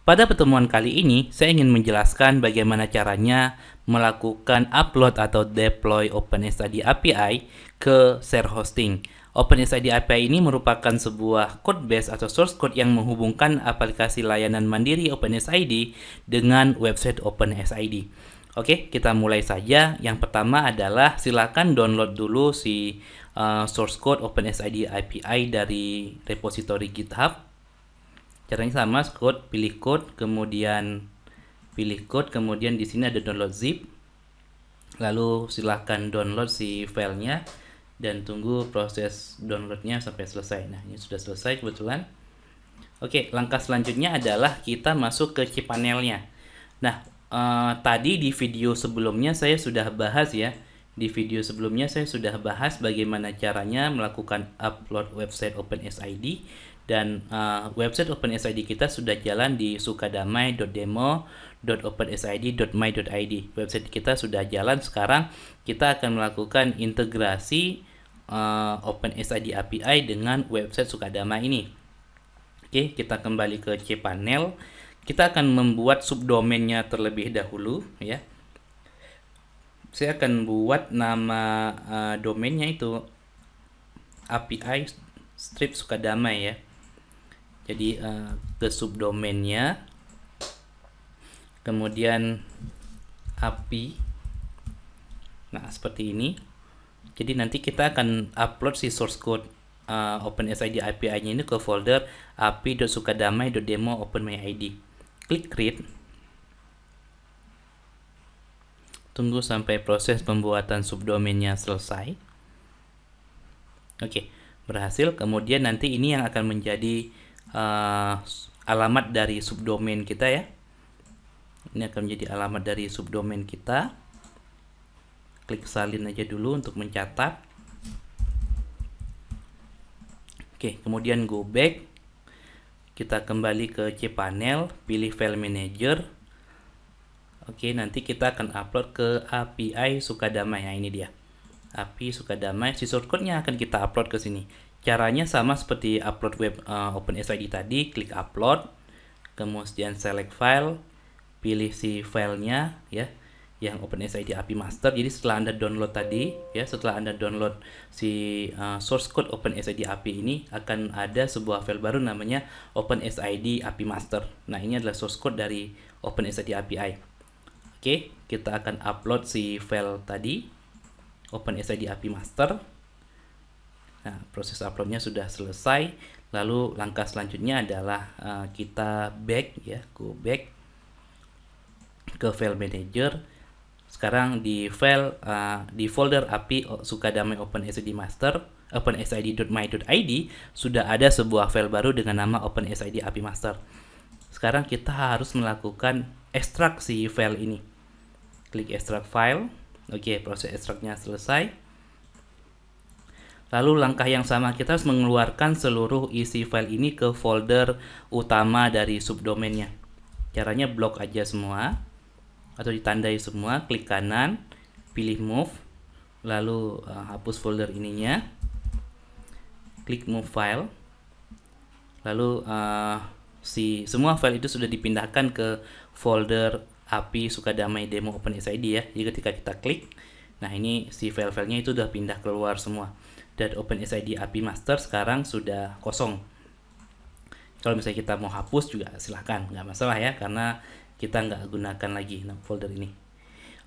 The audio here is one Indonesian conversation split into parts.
Pada pertemuan kali ini, saya ingin menjelaskan bagaimana caranya melakukan upload atau deploy OpenSID API ke share hosting. OpenSID API ini merupakan sebuah code base atau source code yang menghubungkan aplikasi layanan mandiri OpenSID dengan website OpenSID. Oke, kita mulai saja. Yang pertama adalah silakan download dulu si source code OpenSID API dari repository GitHub. Caranya sama, pilih code, kemudian di sini ada download zip. Lalu silahkan download si filenya dan tunggu proses downloadnya sampai selesai. Nah, ini sudah selesai kebetulan. Oke, langkah selanjutnya adalah kita masuk ke cPanel-nya. Nah, tadi di video sebelumnya saya sudah bahas ya. Di video sebelumnya saya sudah bahas bagaimana caranya melakukan upload website OpenSID, dan website OpenSID kita sudah jalan di sukadamai.demo.opensid.my.id. Website kita sudah jalan. Sekarang kita akan melakukan integrasi OpenSID API dengan website Sukadamai ini. Oke, kita kembali ke cPanel. Kita akan membuat subdomainnya terlebih dahulu ya. Saya akan buat nama domainnya itu API strip Sukadamai ya. Jadi ke subdomainnya, kemudian API. Nah, seperti ini. Jadi nanti kita akan upload si source code OpenSID API-nya ini ke folder api.sukadamai.demo.openMyID. Klik create. Tunggu sampai proses pembuatan subdomainnya selesai. Oke, berhasil. Kemudian nanti ini yang akan menjadi alamat dari subdomain kita ya. Ini akan menjadi alamat dari subdomain kita. Klik salin aja dulu untuk mencatat. Oke, kemudian go back. Kita kembali ke cPanel, pilih file manager. Oke, nanti kita akan upload ke API Sukadamai. Nah, ini dia. API Sukadamai, si source code-nya akan kita upload ke sini. Caranya sama seperti upload web OpenSID tadi, klik upload, kemudian select file, pilih si filenya ya, yang OpenSID API master. Jadi setelah Anda download tadi ya, setelah Anda download si source code OpenSID API ini, akan ada sebuah file baru namanya OpenSID API master. Nah, ini adalah source code dari OpenSID API. Oke, kita akan upload si file tadi, OpenSID API master. Nah, proses uploadnya sudah selesai. Lalu langkah selanjutnya adalah kita back ya, go back ke file manager. Sekarang di file di folder API Sukadamai OpenSID master, opensid.my.id, sudah ada sebuah file baru dengan nama OpenSID API master. Sekarang kita harus melakukan ekstraksi file ini. Klik extract file. Oke, proses ekstraknya selesai. Lalu langkah yang sama, kita harus mengeluarkan seluruh isi file ini ke folder utama dari subdomainnya. Caranya blok aja semua atau ditandai semua, klik kanan, pilih move, lalu hapus folder ininya, klik move file, lalu semua file itu sudah dipindahkan ke folder API Sukadamai demo OpenSID ya. Jadi ketika kita klik, nah ini si file-filenya itu sudah pindah keluar semua. Dan OpenSID API master sekarang sudah kosong. Kalau misalnya kita mau hapus juga silahkan, nggak masalah ya, karena kita nggak gunakan lagi folder ini.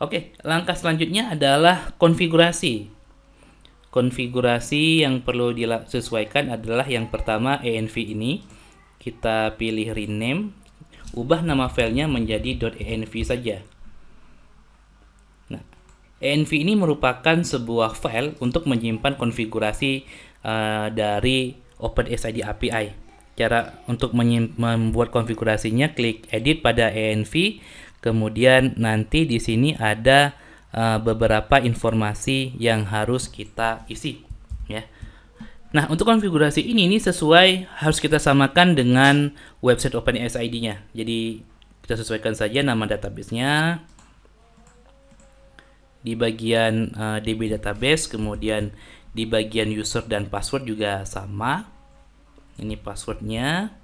Oke, langkah selanjutnya adalah konfigurasi. Konfigurasi yang perlu disesuaikan adalah yang pertama env ini. Kita pilih rename, ubah nama filenya menjadi .env saja. Nah, env ini merupakan sebuah file untuk menyimpan konfigurasi dari OpenSID API. Cara untuk membuat konfigurasinya, klik edit pada env, kemudian nanti di sini ada beberapa informasi yang harus kita isi ya. Nah, untuk konfigurasi ini sesuai, harus kita samakan dengan website OpenSID-nya. Jadi kita sesuaikan saja nama database-nya di bagian DB database, kemudian di bagian user dan password juga sama. Ini passwordnya.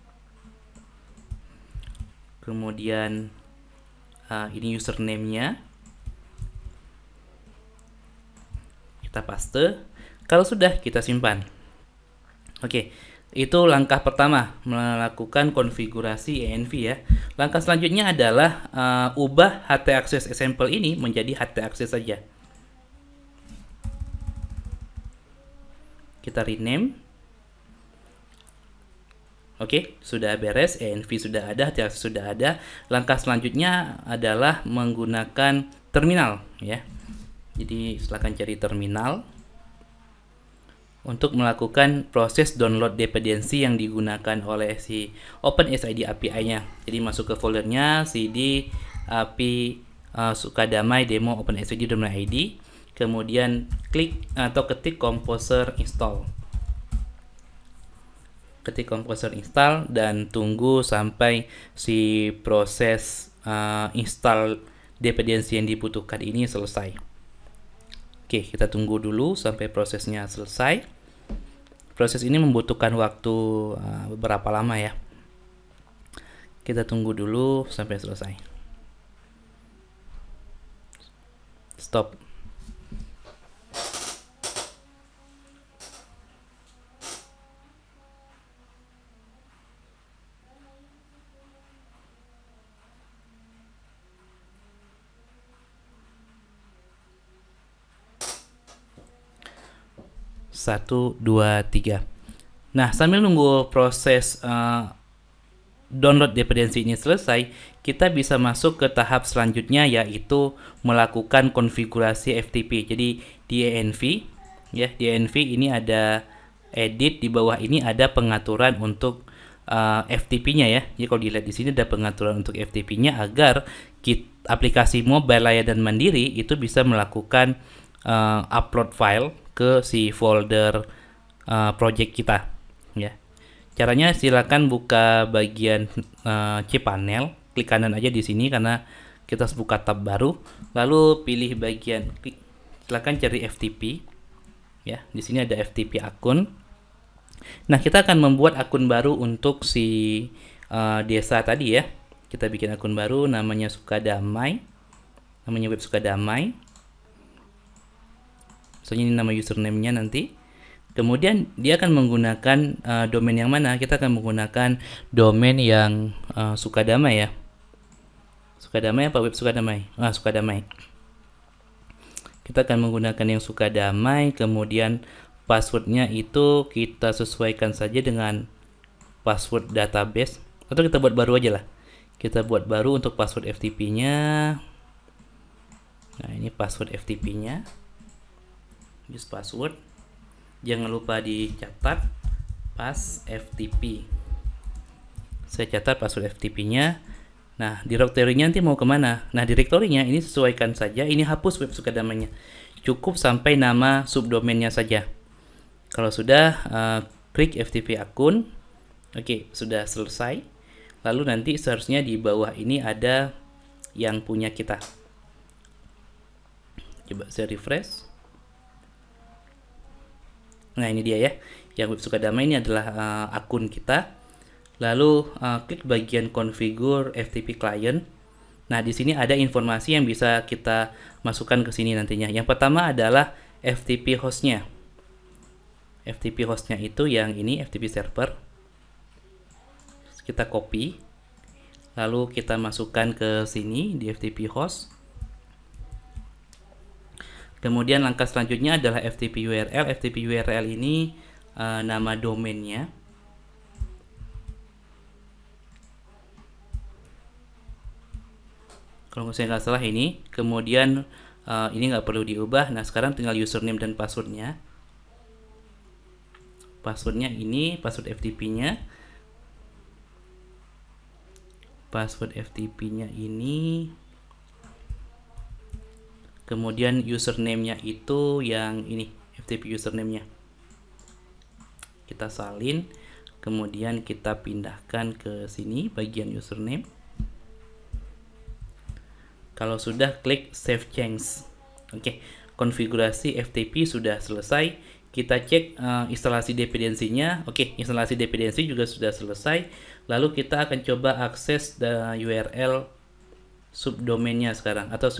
kemudian ini username-nya, kita paste. Kalau sudah, kita simpan. Oke, itu langkah pertama, melakukan konfigurasi ENV ya. Langkah selanjutnya adalah ubah htaccess example ini menjadi htaccess saja. Kita rename. Oke, sudah beres, ENV sudah ada, htaccess sudah ada. Langkah selanjutnya adalah menggunakan terminal ya. Jadi silakan cari terminal untuk melakukan proses download dependensi yang digunakan oleh si OpenSID API-nya. Jadi masuk ke foldernya cd api sukadamai demo OpenSID.id, kemudian klik atau ketik composer install. Ketik composer install dan tunggu sampai si proses install dependensi yang dibutuhkan ini selesai. Oke, kita tunggu dulu sampai prosesnya selesai. Proses ini membutuhkan waktu beberapa lama ya. Kita tunggu dulu sampai selesai. Stop. Satu, dua, tiga. Nah, sambil nunggu proses download dependensi ini selesai, kita bisa masuk ke tahap selanjutnya, yaitu melakukan konfigurasi FTP. Jadi di ENV ya, di ENV ini ada edit, di bawah ini ada pengaturan untuk FTP-nya ya. Jadi kalau dilihat di sini ada pengaturan untuk FTP-nya agar aplikasi mobile layanan mandiri itu bisa melakukan upload file ke si folder project kita ya. Caranya silakan buka bagian cPanel, klik kanan aja di sini karena kita harus buka tab baru, lalu pilih bagian silakan cari FTP ya. Di sini ada FTP akun. Nah, kita akan membuat akun baru untuk si desa tadi ya. Kita bikin akun baru namanya Sukadamai. Namanya web Sukadamai. Soalnya ini nama username-nya nanti. Kemudian dia akan menggunakan domain yang mana? Kita akan menggunakan domain yang Sukadamai ya. Sukadamai apa web Sukadamai? Sukadamai. Kita akan menggunakan yang Sukadamai. Kemudian passwordnya itu kita sesuaikan saja dengan password database. Atau kita buat baru aja lah. Kita buat baru untuk password FTP-nya. Nah, ini password FTP-nya. Use password. Jangan lupa dicatat pas FTP. Saya catat password FTP-nya. Nah, direktorinya nanti mau kemana? Nah, direktorinya ini sesuaikan saja. Ini hapus web Sukadamainya. Cukup sampai nama subdomainnya saja. Kalau sudah, klik FTP akun. Oke, sudah selesai. Lalu nanti seharusnya di bawah ini ada yang punya kita. Coba saya refresh. Nah, ini dia ya. Yang web Sukadamai ini adalah akun kita. Lalu klik bagian configure FTP client. Nah, di sini ada informasi yang bisa kita masukkan ke sini nantinya. Yang pertama adalah FTP hostnya. FTP hostnya itu yang ini, FTP server. Kita copy. Lalu kita masukkan ke sini di FTP host. Kemudian langkah selanjutnya adalah FTP URL. FTP URL ini nama domainnya. Kalau saya nggak salah ini. Kemudian ini nggak perlu diubah. Nah, sekarang tinggal username dan passwordnya. Passwordnya ini, password FTP-nya. Password FTP-nya ini. Kemudian username-nya itu yang ini, FTP username-nya. Kita salin, kemudian kita pindahkan ke sini bagian username. Kalau sudah, klik Save Change. Oke, konfigurasi FTP sudah selesai. kita cek instalasi dependensinya. Oke, instalasi dependensi juga sudah selesai. Lalu kita akan coba akses URL subdomainnya sekarang, atau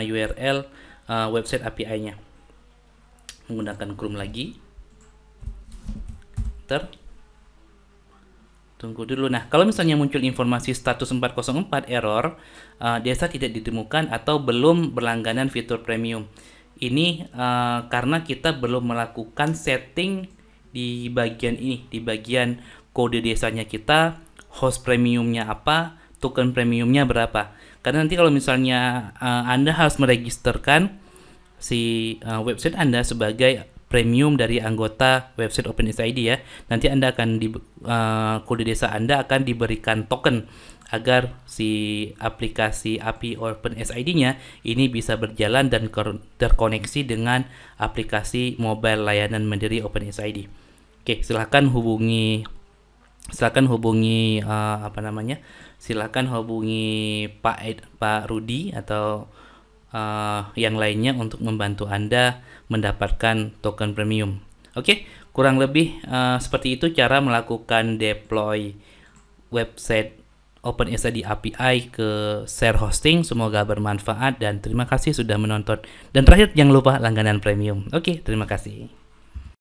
URL website API-nya menggunakan Chrome lagi. Tunggu dulu. Nah, kalau misalnya muncul informasi status 404 error, desa tidak ditemukan atau belum berlangganan fitur premium. Ini karena kita belum melakukan setting di bagian ini, di bagian kode desanya kita, host premiumnya apa, token premiumnya berapa. Karena nanti kalau misalnya Anda harus meregisterkan si website Anda sebagai premium dari anggota website OpenSID ya. Nanti Anda akan kode desa Anda akan diberikan token agar si aplikasi API OpenSID-nya ini bisa berjalan dan terkoneksi dengan aplikasi mobile layanan mandiri OpenSID. Oke, silahkan hubungi Silahkan hubungi Pak Rudi atau yang lainnya untuk membantu Anda mendapatkan token premium. Oke, kurang lebih seperti itu cara melakukan deploy website OpenSID API ke share hosting. Semoga bermanfaat dan terima kasih sudah menonton. Dan terakhir, jangan lupa langganan premium. Oke, terima kasih.